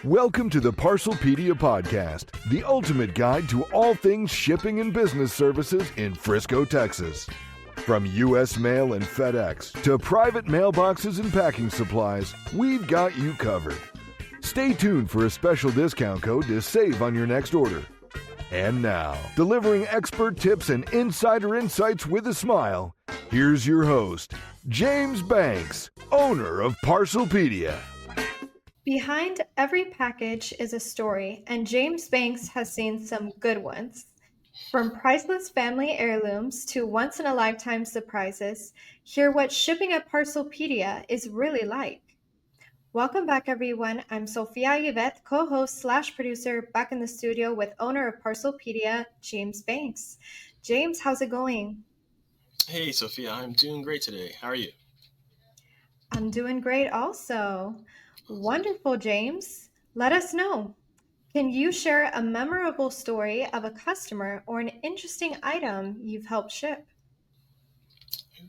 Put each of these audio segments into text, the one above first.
Welcome to the ParcelPedia podcast, the ultimate guide to all things shipping and business services in Frisco, Texas. From U.S. Mail and FedEx to private mailboxes and packing supplies, we've got you covered. Stay tuned for a special discount code to save on your next order. And now, delivering expert tips and insider insights with a smile, here's your host, James Banks, owner of ParcelPedia. Behind every package is a story, and James Banks has seen some good ones. From priceless family heirlooms to once-in-a-lifetime surprises, hear what shipping at ParcelPedia is really like. Welcome back, everyone. I'm Sophia Yvette, co-host/producer, back in the studio with owner of ParcelPedia, James Banks. James, how's it going? Hey, Sophia, I'm doing great today. How are you? I'm doing great also. Wonderful, James. Let us know. Can you share a memorable story of a customer or an interesting item you've helped ship?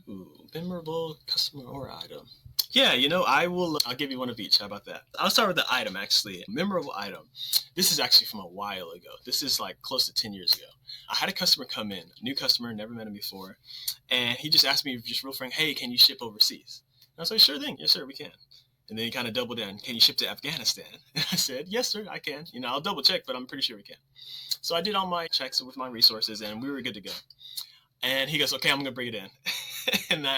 Ooh, memorable customer or item. Yeah, I'll give you one of each. How about that? I'll start with the item, actually. Memorable item. This is actually from a while ago. This is like close to 10 years ago. I had a customer come in, new customer, never met him before. And he just asked me, just real frank, hey, can you ship overseas? And I was like, sure thing. Yes, sir, we can. And then he kind of doubled down, can you ship to Afghanistan? And I said, yes, sir, I can. I'll double check, but I'm pretty sure we can. So I did all my checks with my resources and we were good to go. And he goes, okay, I'm going to bring it in. And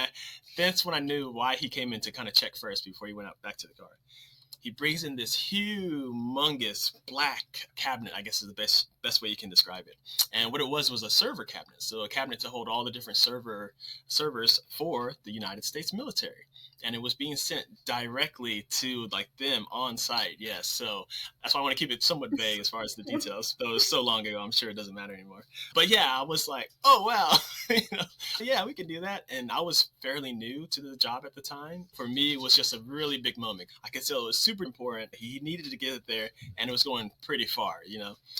that's when I knew why he came in to kind of check first before he went out back to the car. He brings in this humongous black cabinet, I guess is the best way you can describe it. And what it was a server cabinet. So a cabinet to hold all the different servers for the United States military. And it was being sent directly to them on site. Yes. So that's why I want to keep it somewhat vague as far as the details. Though it was so long ago, I'm sure it doesn't matter anymore. But yeah, I was like, oh, wow. Yeah, we can do that. And I was fairly new to the job at the time. For me, it was just a really big moment. I could tell it was super important. He needed to get it there and it was going pretty far,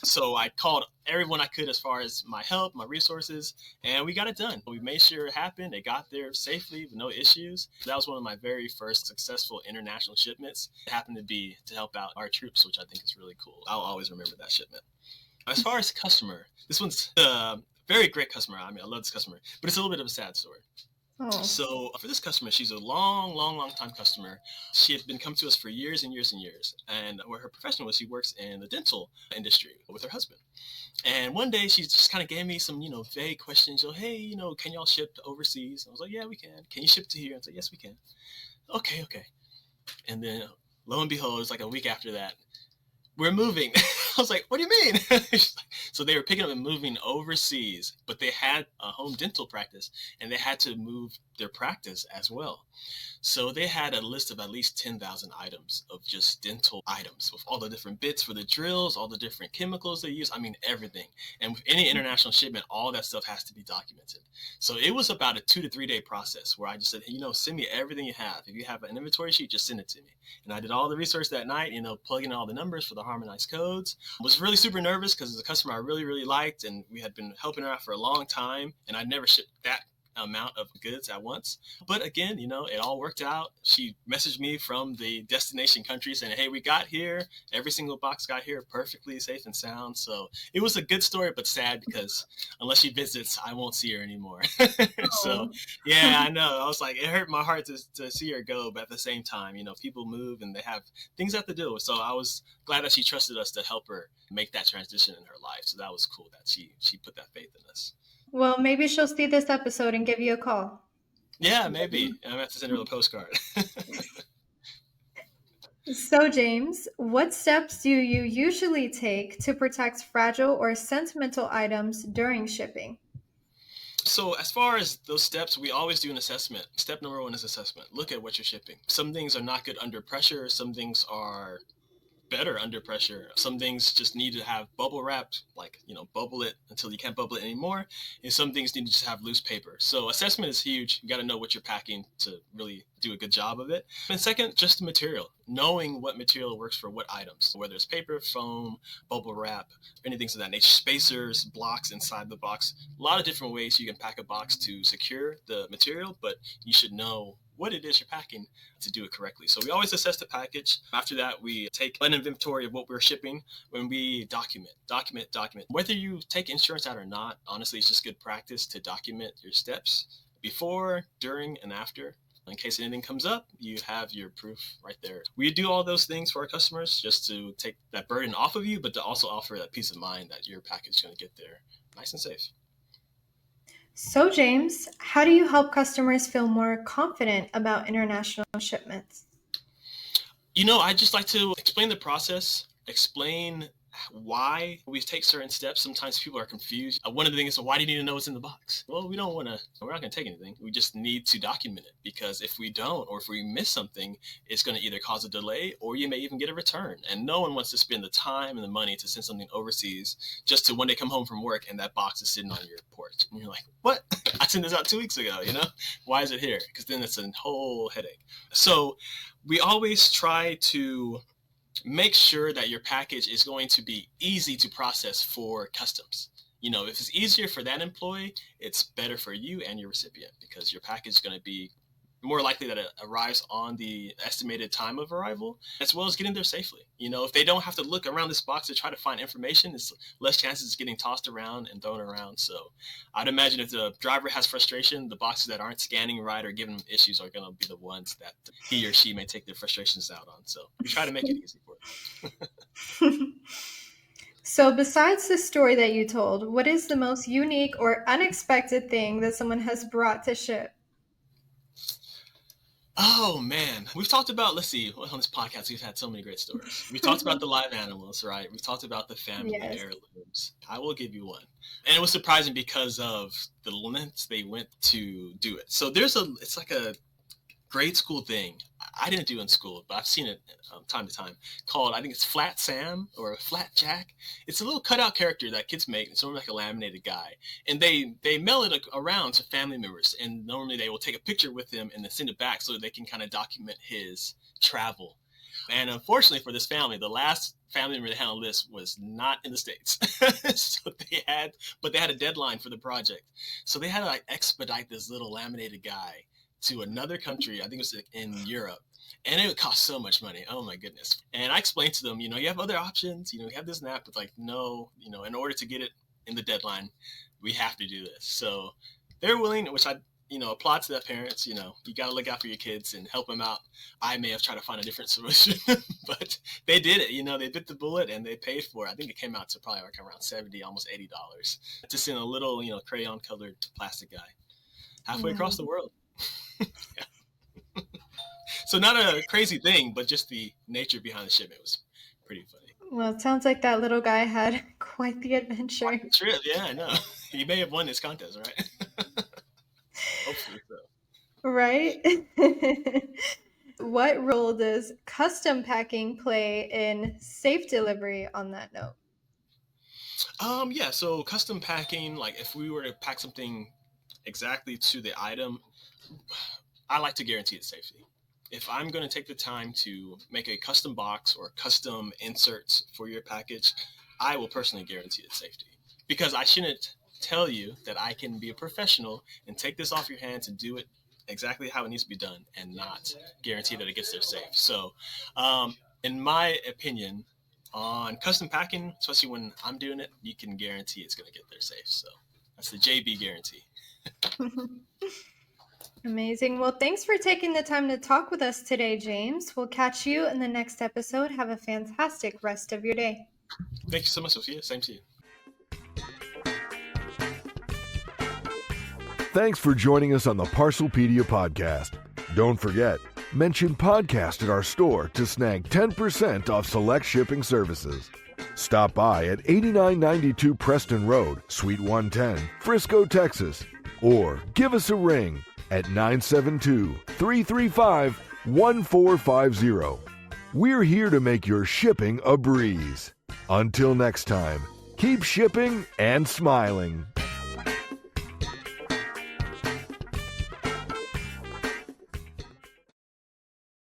So I called everyone I could as far as my help, my resources, and we got it done. We made sure it happened. It got there safely with no issues. That was one of my very first successful international shipments. It happened to be to help out our troops, which I think is really cool. I'll always remember that shipment. As far as customer, this one's a very great customer. I love this customer, but it's a little bit of a sad story. Oh. So for this customer, she's a long time customer. She had been coming to us for years and years and years. And where her profession was, she works in the dental industry with her husband. And one day she just kind of gave me some, vague questions. Hey, can y'all ship overseas? I was like, yeah, we can. Can you ship to here? I was like, yes, we can. Okay. And then lo and behold, it's like a week after that, we're moving. I was like, what do you mean? So they were picking up and moving overseas, but they had a home dental practice and they had to move their practice as well. So they had a list of at least 10,000 items of just dental items with all the different bits for the drills, all the different chemicals they use. Everything. And with any international shipment, all that stuff has to be documented. So it was about a 2 to 3 day process where I just said, hey, send me everything you have. If you have an inventory sheet, just send it to me. And I did all the research that night, plugging in all the numbers for the harmonized codes. I was really super nervous because it's a customer I really, really liked. And we had been helping her out for a long time. And I'd never shipped that amount of goods at once. But again, it all worked out. She messaged me from the destination country saying, hey, we got here. Every single box got here perfectly safe and sound. So it was a good story, but sad because unless she visits, I won't see her anymore. So yeah, I know. I was like, it hurt my heart to see her go. But at the same time, people move and they have things they have to deal with. So I was glad that she trusted us to help her make that transition in her life. So that was cool that she put that faith in us. Well, maybe she'll see this episode and give you a call. Yeah, maybe. I'm going to have to send her a postcard. So, James, what steps do you usually take to protect fragile or sentimental items during shipping? So as far as those steps, we always do an assessment. Step number 1 is assessment. Look at what you're shipping. Some things are not good under pressure. Some things are better under pressure. Some things just need to have bubble wrap, bubble it until you can't bubble it anymore. And some things need to just have loose paper. So assessment is huge. You got to know what you're packing to really do a good job of it. And second, just the material. Knowing what material works for what items, whether it's paper, foam, bubble wrap, anything of that nature, spacers, blocks inside the box. A lot of different ways you can pack a box to secure the material, but you should know what it is you're packing to do it correctly. So we always assess the package. After that, we take an inventory of what we're shipping. When we document. Whether you take insurance out or not, honestly, it's just good practice to document your steps before, during, and after. In case anything comes up, you have your proof right there. We do all those things for our customers just to take that burden off of you, but to also offer that peace of mind that your package is going to get there nice and safe. So, James, how do you help customers feel more confident about international shipments? I just like to explain the process, explain why we take certain steps. Sometimes people are confused. One of the things is, why do you need to know what's in the box? Well, we're not going to take anything. We just need to document it, because if we don't, or if we miss something, it's going to either cause a delay or you may even get a return. And no one wants to spend the time and the money to send something overseas just to one day come home from work and that box is sitting on your porch. And you're like, what? I sent this out 2 weeks ago, Why is it here? Because then it's a whole headache. So we always try to make sure that your package is going to be easy to process for customs. If it's easier for that employee, it's better for you and your recipient, because your package is going to be more likely that it arrives on the estimated time of arrival, as well as getting there safely. If they don't have to look around this box to try to find information, it's less chances of getting tossed around and thrown around. So I'd imagine if the driver has frustration, the boxes that aren't scanning right or giving them issues are going to be the ones that he or she may take their frustrations out on. So we try to make it easy for them. So besides the story that you told, what is the most unique or unexpected thing that someone has brought to ship? Oh, man. We've talked about, on this podcast, we've had so many great stories. We talked about the live animals, right? We talked about the family heirlooms. I will give you one. And it was surprising because of the lengths they went to do it. So it's like a grade school thing. I didn't do it in school, but I've seen it time to time, called, I think it's Flat Sam or Flat Jack. It's a little cutout character that kids make. It's sort of like a laminated guy. And they mail it around to family members. And normally they will take a picture with him and then send it back so they can kind of document his travel. And unfortunately for this family, the last family member that handled this was not in the States. So they had a deadline for the project. So they had to expedite this little laminated guy to another country. I think it was in Europe. And it would cost so much money. Oh my goodness. And I explained to them, you have other options, you have this and that, but no, in order to get it in the deadline, we have to do this. So they're willing, which I, applaud to their parents. You got to look out for your kids and help them out. I may have tried to find a different solution, but they did it. They bit the bullet and they paid for it. I think it came out to probably around $70, almost $80 to send a little, crayon colored plastic guy halfway across the world. Yeah. So not a crazy thing, but just the nature behind the shipment was pretty funny. Well, it sounds like that little guy had quite the adventure. Quite the trip, yeah, I know. He may have won this contest, right? Hopefully so. Right? What role does custom packing play in safe delivery on that note? Yeah, so custom packing, if we were to pack something exactly to the item, I like to guarantee its safety. If I'm going to take the time to make a custom box or custom inserts for your package, I will personally guarantee its safety, because I shouldn't tell you that I can be a professional and take this off your hands and do it exactly how it needs to be done and not guarantee that it gets there safe. So in my opinion, on custom packing, especially when I'm doing it, you can guarantee it's going to get there safe. So that's the JB guarantee. Amazing. Well, thanks for taking the time to talk with us today, James. We'll catch you in the next episode. Have a fantastic rest of your day. Thank you so much, Sophia. Same to you. Thanks for joining us on the ParcelPedia podcast. Don't forget, mention podcast at our store to snag 10% off select shipping services. Stop by at 8992 Preston Road, Suite 110, Frisco, Texas, or give us a ring at 972-335-1450. We're here to make your shipping a breeze. Until next time, keep shipping and smiling.